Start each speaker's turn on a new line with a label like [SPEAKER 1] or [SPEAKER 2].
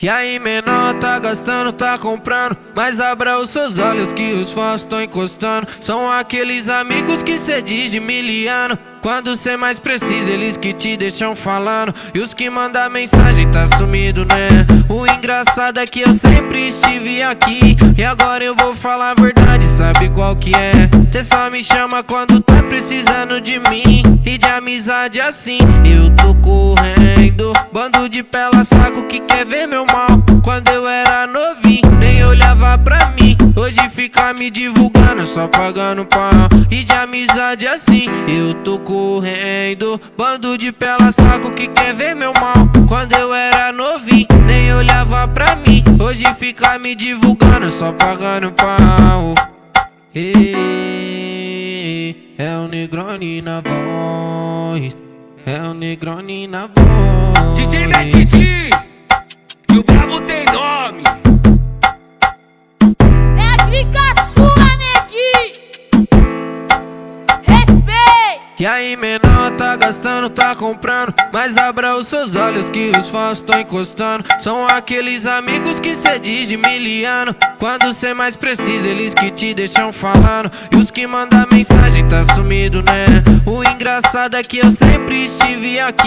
[SPEAKER 1] E aí, menor, tá gastando, tá comprando, mas abra os seus olhos que os falsos tão encostando. São aqueles amigos que cê diz de miliano, quando cê mais precisa, eles que te deixam falando. E os que mandam mensagem tá sumido, né? O engraçado é que eu sempre estive aqui, e agora eu vou falar a verdade, sabe qual que é? Cê só me chama quando tá precisando de mim, e de amizade assim eu tô correndo. Bando de pela saco que quer ver meu mal. Quando eu era novinho, nem olhava pra mim. Hoje fica me divulgando, só pagando pau. E de amizade assim eu tô correndo. Bando de pela saco que quer ver meu mal. Quando eu era novinho, nem olhava pra mim. Hoje fica me divulgando, só pagando pau. Ei, é o Negroni na voz. É o Negroni na voz.
[SPEAKER 2] DJ Metidi, que o brabo tem nome.
[SPEAKER 3] Fica sua, neguinho. Respeito.
[SPEAKER 1] E aí, menor, tá gastando, tá comprando, mas abra os seus olhos que os falsos tão encostando. São aqueles amigos que cê diz de miliano, quando cê mais precisa, eles que te deixam falando. E os que mandam mensagem tá sumido, né? O engraçado é que eu sempre estive aqui,